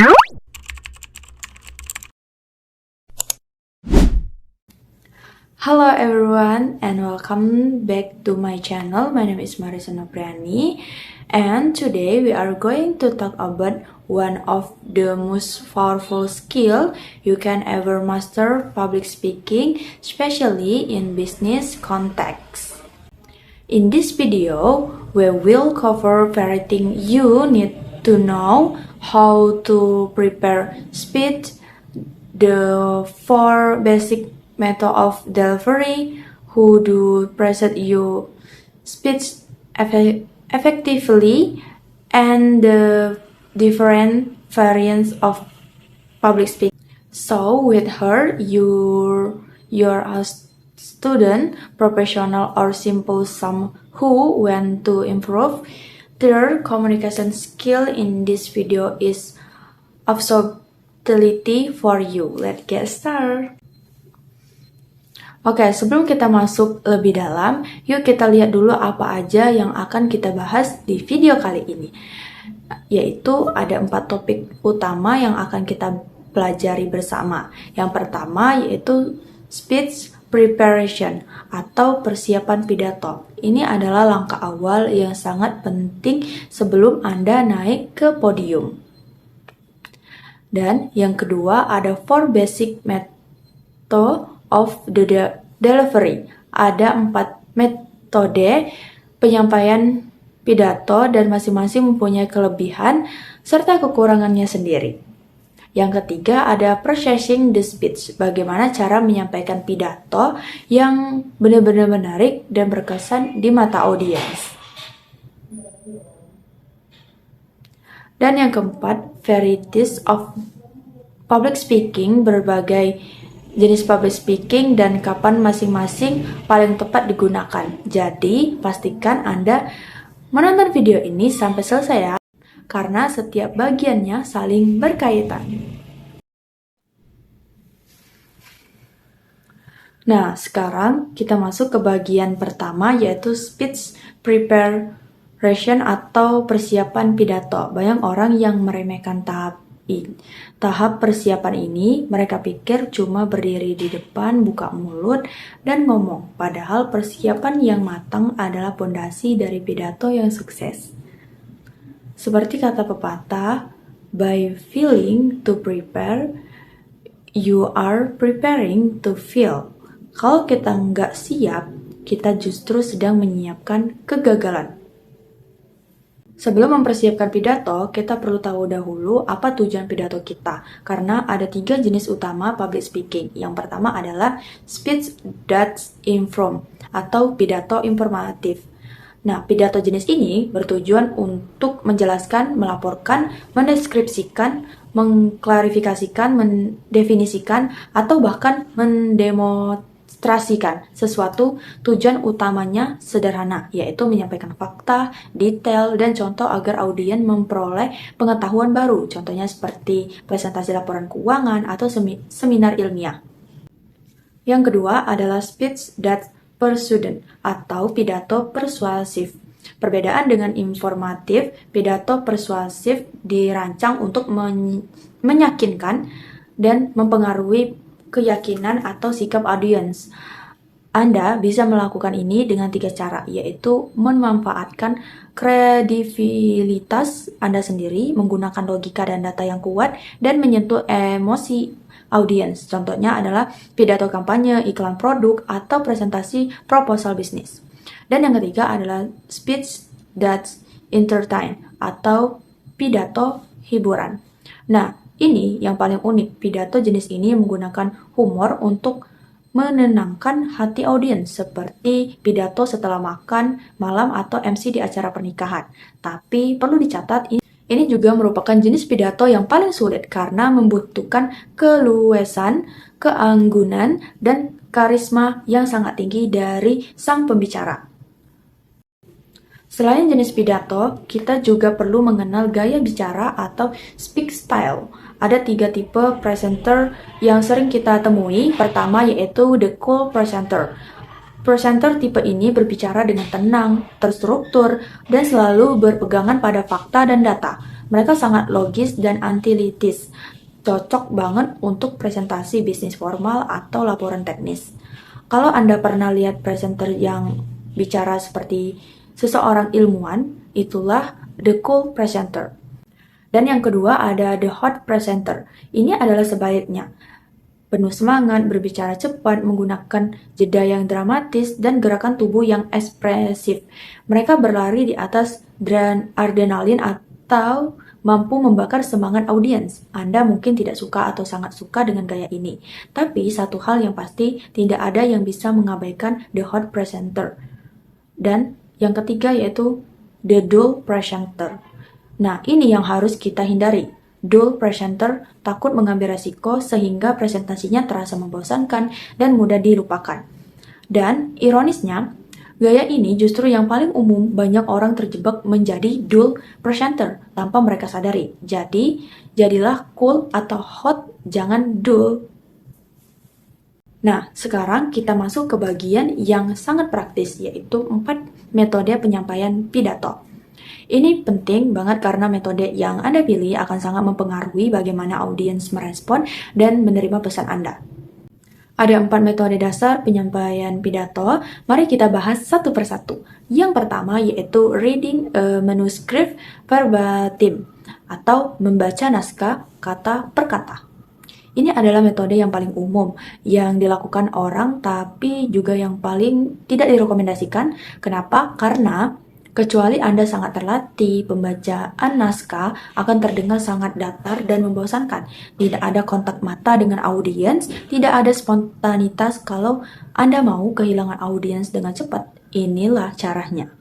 Hello everyone and welcome back to my channel. My name is Marisa Nopriani and today we are going to talk about one of the most powerful skill you can ever master, public speaking, especially in business context. In this video, we will cover everything you need to know: how to prepare speech, the 4 basic method of delivery, who do present your speech effectively, and the different variants of public speaking. So with her, you're a student, professional, or simple some who want to improve their communication skill. In this video is of utility for you. Let's get started. Oke, sebelum kita masuk lebih dalam, yuk kita lihat dulu apa aja yang akan kita bahas di video kali ini. Yaitu ada 4 topik utama yang akan kita pelajari bersama. Yang pertama yaitu speech preparation atau persiapan pidato. Ini adalah langkah awal yang sangat penting sebelum Anda naik ke podium. Dan yang kedua ada 4 basic method of the delivery. Ada 4 metode penyampaian pidato dan masing-masing mempunyai kelebihan serta kekurangannya sendiri. Yang ketiga ada processing the speech, bagaimana cara menyampaikan pidato yang benar-benar menarik dan berkesan di mata audiens. Dan yang keempat, varieties of public speaking, berbagai jenis public speaking dan kapan masing-masing paling tepat digunakan. Jadi, pastikan Anda menonton video ini sampai selesai ya, karena setiap bagiannya saling berkaitan. Nah, sekarang kita masuk ke bagian pertama yaitu speech preparation atau persiapan pidato. Banyak orang yang meremehkan tahap persiapan ini. Mereka pikir cuma berdiri di depan, buka mulut, dan ngomong. Padahal persiapan yang matang adalah pondasi dari pidato yang sukses. Seperti kata pepatah, by feeling to prepare, you are preparing to feel. Kalau kita nggak siap, kita justru sedang menyiapkan kegagalan. Sebelum mempersiapkan pidato, kita perlu tahu dahulu apa tujuan pidato kita. Karena ada 3 jenis utama public speaking. Yang pertama adalah speech that's inform atau pidato informatif. Nah, pidato jenis ini bertujuan untuk menjelaskan, melaporkan, mendeskripsikan, mengklarifikasikan, mendefinisikan, atau bahkan mendemonstrasikan sesuatu. Tujuan utamanya sederhana, yaitu menyampaikan fakta, detail, dan contoh agar audiens memperoleh pengetahuan baru. Contohnya seperti presentasi laporan keuangan atau seminar ilmiah. Yang kedua adalah speech that's persuading atau pidato persuasif. Perbedaan dengan informatif, pidato persuasif dirancang untuk meyakinkan dan mempengaruhi keyakinan atau sikap audiens. Anda bisa melakukan ini dengan 3 cara, yaitu memanfaatkan kredibilitas Anda sendiri, menggunakan logika dan data yang kuat, dan menyentuh emosi audiens. Contohnya adalah pidato kampanye, iklan produk, atau presentasi proposal bisnis. Dan yang ketiga adalah speech that's entertain atau pidato hiburan. Nah, ini yang paling unik. Pidato jenis ini menggunakan humor untuk menenangkan hati audiens, seperti pidato setelah makan malam atau MC di acara pernikahan. Tapi perlu dicatat, ini juga merupakan jenis pidato yang paling sulit karena membutuhkan keluasan, keanggunan, dan karisma yang sangat tinggi dari sang pembicara. Selain jenis pidato, kita juga perlu mengenal gaya bicara atau speak style. Ada 3 tipe presenter yang sering kita temui. Pertama yaitu the cool presenter. Presenter tipe ini berbicara dengan tenang, terstruktur, dan selalu berpegangan pada fakta dan data. Mereka sangat logis dan analitis, cocok banget untuk presentasi bisnis formal atau laporan teknis. Kalau Anda pernah lihat presenter yang bicara seperti seseorang ilmuwan, itulah the cool presenter. Dan yang kedua ada the hot presenter. Ini adalah sebaliknya. Penuh semangat, berbicara cepat, menggunakan jeda yang dramatis, dan gerakan tubuh yang ekspresif. Mereka berlari di atas adrenalin atau mampu membakar semangat audiens. Anda mungkin tidak suka atau sangat suka dengan gaya ini. Tapi satu hal yang pasti, tidak ada yang bisa mengabaikan the hot presenter. Dan yang ketiga yaitu the dull presenter. Nah, ini yang harus kita hindari. Dull presenter takut mengambil resiko sehingga presentasinya terasa membosankan dan mudah dilupakan. Dan ironisnya, gaya ini justru yang paling umum banyak orang terjebak menjadi dull presenter tanpa mereka sadari. Jadi, jadilah cool atau hot, jangan dull. Nah, sekarang kita masuk ke bagian yang sangat praktis, yaitu 4 metode penyampaian pidato. Ini penting banget karena metode yang Anda pilih akan sangat mempengaruhi bagaimana audiens merespon dan menerima pesan Anda. Ada 4 metode dasar penyampaian pidato, mari kita bahas satu persatu. Yang pertama yaitu reading a manuscript verbatim atau membaca naskah kata per kata. Ini adalah metode yang paling umum yang dilakukan orang tapi juga yang paling tidak direkomendasikan. Kenapa? Karena kecuali Anda sangat terlatih, pembacaan naskah akan terdengar sangat datar dan membosankan. Tidak ada kontak mata dengan audiens, tidak ada spontanitas. Kalau Anda mau kehilangan audiens dengan cepat, inilah caranya.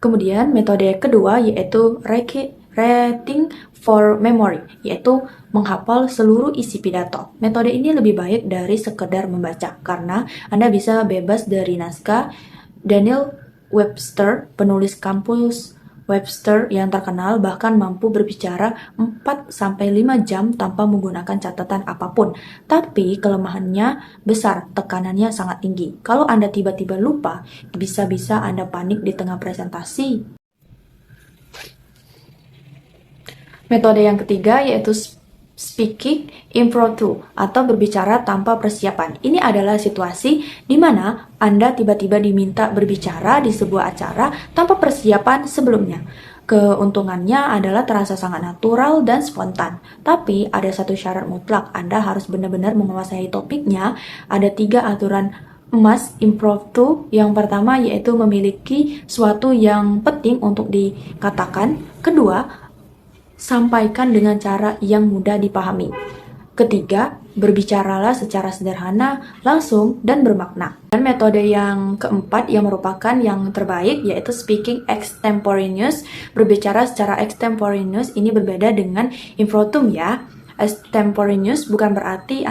Kemudian metode kedua yaitu writing for memory, yaitu menghafal seluruh isi pidato. Metode ini lebih baik dari sekedar membaca, karena Anda bisa bebas dari naskah. Daniel Webster, penulis kampus Webster yang terkenal, bahkan mampu berbicara 4-5 jam tanpa menggunakan catatan apapun. Tapi kelemahannya besar, tekanannya sangat tinggi. Kalau Anda tiba-tiba lupa, bisa-bisa Anda panik di tengah presentasi. Metode yang ketiga yaitu speaking impromptu atau berbicara tanpa persiapan. Ini adalah situasi di mana Anda tiba-tiba diminta berbicara di sebuah acara tanpa persiapan sebelumnya. Keuntungannya adalah terasa sangat natural dan spontan. Tapi ada satu syarat mutlak, Anda harus benar-benar menguasai topiknya. Ada 3 aturan emas impromptu. Yang pertama yaitu memiliki suatu yang penting untuk dikatakan. Kedua, sampaikan dengan cara yang mudah dipahami. Ketiga, berbicaralah secara sederhana, langsung, dan bermakna. Dan metode yang keempat yang merupakan yang terbaik yaitu speaking extemporaneous. Berbicara secara extemporaneous ini berbeda dengan impromptu ya. Extemporaneous bukan berarti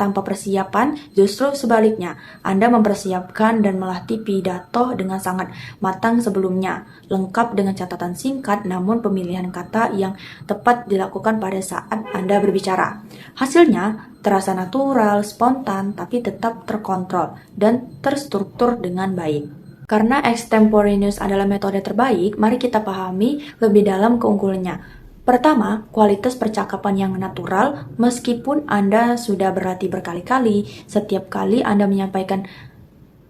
tanpa persiapan, justru sebaliknya. Anda mempersiapkan dan melatih pidato dengan sangat matang sebelumnya, lengkap dengan catatan singkat, namun pemilihan kata yang tepat dilakukan pada saat Anda berbicara. Hasilnya terasa natural, spontan, tapi tetap terkontrol dan terstruktur dengan baik. Karena extemporaneous adalah metode terbaik, mari kita pahami lebih dalam keunggulannya. Pertama, kualitas percakapan yang natural. Meskipun Anda sudah berlatih berkali-kali, setiap kali Anda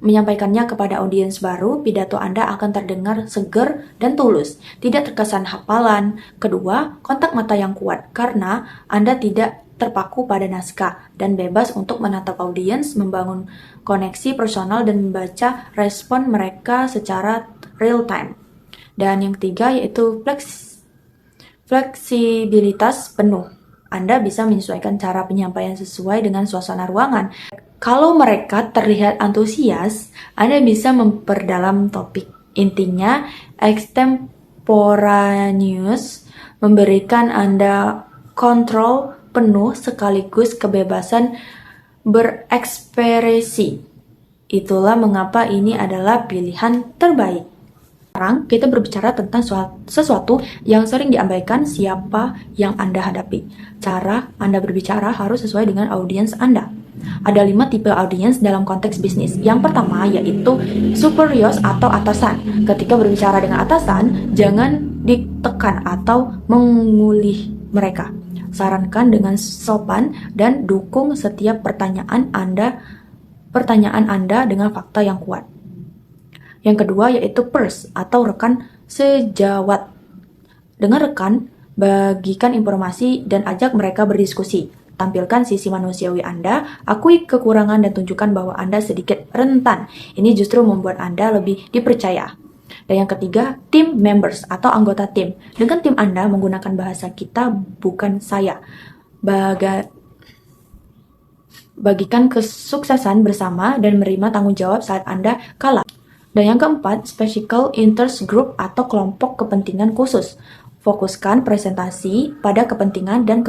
menyampaikannya kepada audiens baru, pidato Anda akan terdengar segar dan tulus, tidak terkesan hafalan. Kedua, kontak mata yang kuat, karena Anda tidak terpaku pada naskah dan bebas untuk menatap audiens, membangun koneksi personal dan membaca respon mereka secara real time. Dan yang ketiga yaitu fleksibilitas penuh. Anda bisa menyesuaikan cara penyampaian sesuai dengan suasana ruangan. Kalau mereka terlihat antusias, Anda bisa memperdalam topik. Intinya, extemporaneous memberikan Anda kontrol penuh sekaligus kebebasan berekspresi. Itulah mengapa ini adalah pilihan terbaik. Sekarang kita berbicara tentang sesuatu yang sering diabaikan, siapa yang Anda hadapi. Cara Anda berbicara harus sesuai dengan audiens Anda. Ada 5 tipe audiens dalam konteks bisnis. Yang pertama yaitu superiors atau atasan. Ketika berbicara dengan atasan, jangan ditekan atau mengulih mereka. Sarankan dengan sopan dan dukung setiap pertanyaan Anda dengan fakta yang kuat. Yang kedua yaitu peers atau rekan sejawat. Dengan rekan, bagikan informasi dan ajak mereka berdiskusi. Tampilkan sisi manusiawi Anda, akui kekurangan dan tunjukkan bahwa Anda sedikit rentan. Ini justru membuat Anda lebih dipercaya. Dan yang ketiga, team members atau anggota tim. Dengan tim Anda menggunakan bahasa kita, bukan saya. Bagikan kesuksesan bersama dan menerima tanggung jawab saat Anda kalah. Dan yang keempat, special interest group atau kelompok kepentingan khusus. Fokuskan presentasi pada kepentingan dan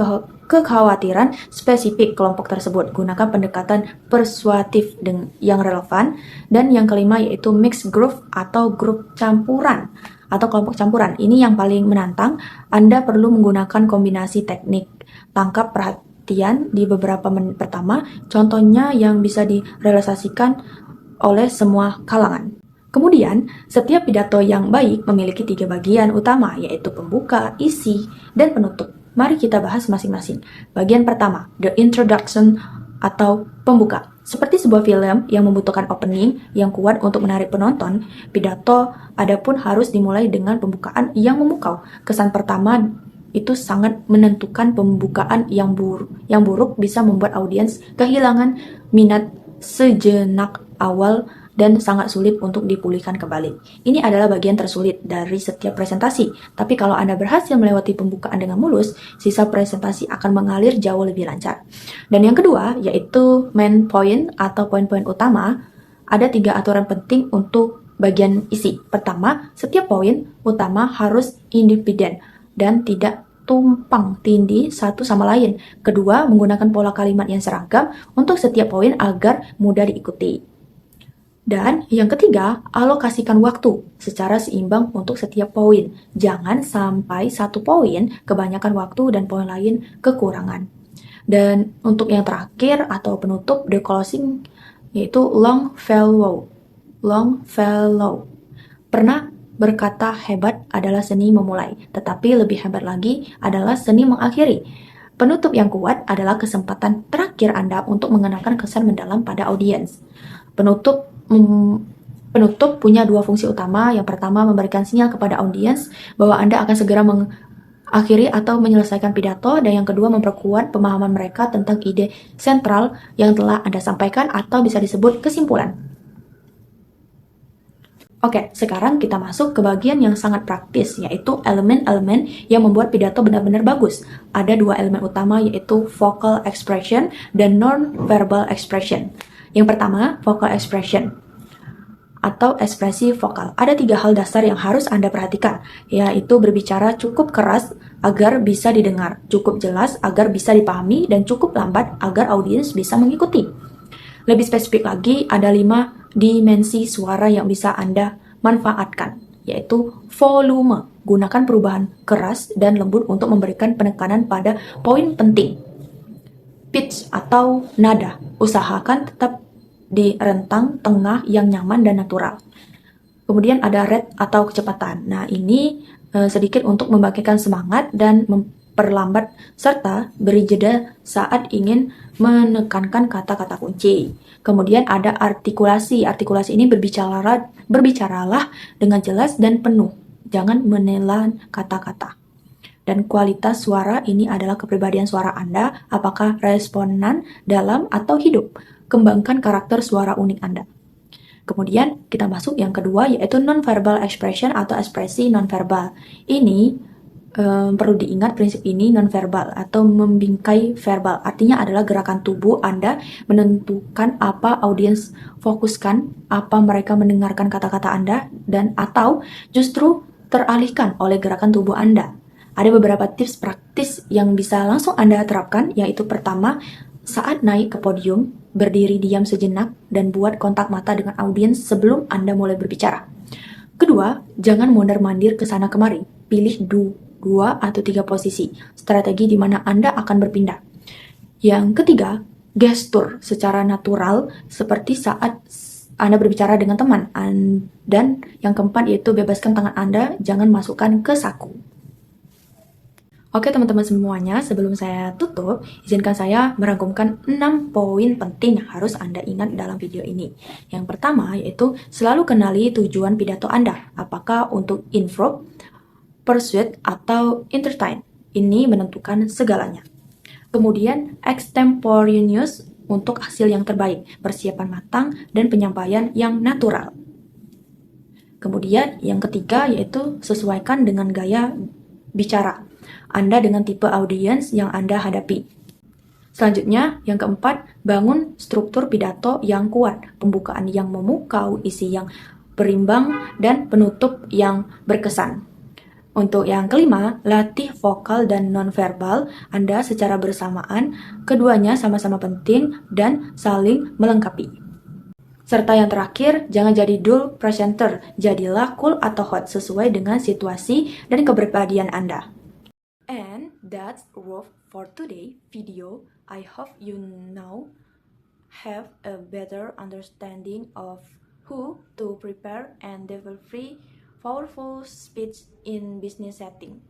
kekhawatiran spesifik kelompok tersebut. Gunakan pendekatan persuasif yang relevan. Dan yang kelima yaitu mixed group atau grup campuran atau kelompok campuran. Ini yang paling menantang. Anda perlu menggunakan kombinasi teknik tangkap perhatian di beberapa menit pertama. Contohnya yang bisa direalisasikan oleh semua kalangan. Kemudian, setiap pidato yang baik memiliki 3 bagian utama, yaitu pembuka, isi, dan penutup. Mari kita bahas masing-masing. Bagian pertama, the introduction atau pembuka. Seperti sebuah film yang membutuhkan opening yang kuat untuk menarik penonton, pidato adapun harus dimulai dengan pembukaan yang memukau. Kesan pertama itu sangat menentukan. Pembukaan yang buruk bisa membuat audiens kehilangan minat sejenak awal dan sangat sulit untuk dipulihkan kembali. Ini adalah bagian tersulit dari setiap presentasi. Tapi kalau Anda berhasil melewati pembukaan dengan mulus, sisa presentasi akan mengalir jauh lebih lancar. Dan yang kedua, yaitu main point atau poin-poin utama. Ada 3 aturan penting untuk bagian isi. Pertama, setiap poin utama harus independen dan tidak tumpang tindih satu sama lain. Kedua, menggunakan pola kalimat yang seragam untuk setiap poin agar mudah diikuti. Dan yang ketiga, alokasikan waktu secara seimbang untuk setiap poin. Jangan sampai satu poin kebanyakan waktu dan poin lain kekurangan. Dan untuk yang terakhir atau penutup, the closing, yaitu long fellow. Pernah berkata hebat adalah seni memulai, tetapi lebih hebat lagi adalah seni mengakhiri. Penutup yang kuat adalah kesempatan terakhir Anda untuk mengenakan kesan mendalam pada audiens. Penutup punya 2 fungsi utama. Yang pertama, memberikan sinyal kepada audiens bahwa Anda akan segera mengakhiri atau menyelesaikan pidato, dan yang kedua, memperkuat pemahaman mereka tentang ide sentral yang telah Anda sampaikan atau bisa disebut kesimpulan. Oke, sekarang kita masuk ke bagian yang sangat praktis, yaitu elemen-elemen yang membuat pidato benar-benar bagus. Ada 2 elemen utama, yaitu vocal expression dan non-verbal expression. Yang pertama, vocal expression atau ekspresi vokal. Ada 3 hal dasar yang harus Anda perhatikan, yaitu berbicara cukup keras agar bisa didengar, cukup jelas agar bisa dipahami, dan cukup lambat agar audiens bisa mengikuti. Lebih spesifik lagi, ada 5 dimensi suara yang bisa Anda manfaatkan, yaitu volume. Gunakan perubahan keras dan lembut untuk memberikan penekanan pada poin penting. Pitch atau nada. Usahakan tetap di rentang tengah yang nyaman dan natural. Kemudian ada rate atau kecepatan. Nah, ini sedikit untuk membangkitkan semangat dan memperlambat serta beri jeda saat ingin menekankan kata-kata kunci. Kemudian ada artikulasi. Artikulasi ini berbicaralah dengan jelas dan penuh. Jangan menelan kata-kata. Dan kualitas suara ini adalah kepribadian suara Anda, apakah responan, dalam, atau hidup. Kembangkan karakter suara unik Anda. Kemudian kita masuk yang kedua, yaitu non-verbal expression atau ekspresi non-verbal. Ini perlu diingat prinsip ini non-verbal atau membingkai verbal. Artinya adalah gerakan tubuh Anda menentukan apa audiens fokuskan, apa mereka mendengarkan kata-kata Anda, dan atau justru teralihkan oleh gerakan tubuh Anda. Ada beberapa tips praktis yang bisa langsung Anda terapkan, yaitu pertama, saat naik ke podium, berdiri diam sejenak dan buat kontak mata dengan audiens sebelum Anda mulai berbicara. Kedua, jangan mondar-mandir ke sana kemari. Pilih 2 atau 3 posisi, strategi di mana Anda akan berpindah. Yang ketiga, gestur secara natural seperti saat Anda berbicara dengan teman. Dan yang keempat yaitu bebaskan tangan Anda, jangan masukkan ke saku. Oke teman-teman semuanya, sebelum saya tutup, izinkan saya merangkumkan 6 poin penting yang harus Anda ingat dalam video ini. Yang pertama yaitu selalu kenali tujuan pidato Anda, apakah untuk improve, persuade, atau entertain. Ini menentukan segalanya. Kemudian extemporaneous untuk hasil yang terbaik, persiapan matang, dan penyampaian yang natural. Kemudian yang ketiga yaitu sesuaikan dengan gaya bicara Anda dengan tipe audiens yang Anda hadapi. Selanjutnya, yang keempat, bangun struktur pidato yang kuat, pembukaan yang memukau, isi yang berimbang, dan penutup yang berkesan. Untuk yang kelima, latih vokal dan nonverbal Anda secara bersamaan, keduanya sama-sama penting dan saling melengkapi. Serta yang terakhir, jangan jadi dull presenter, jadilah cool atau hot sesuai dengan situasi dan kepribadian Anda. And that's all for today video. I hope you now have a better understanding of how to prepare and develop powerful speech in business setting.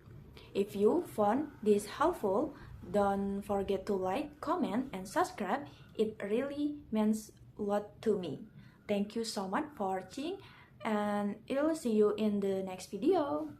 If you found this helpful, don't forget to like, comment, and subscribe. It really means a lot to me. Thank you so much for watching, and I will see you in the next video.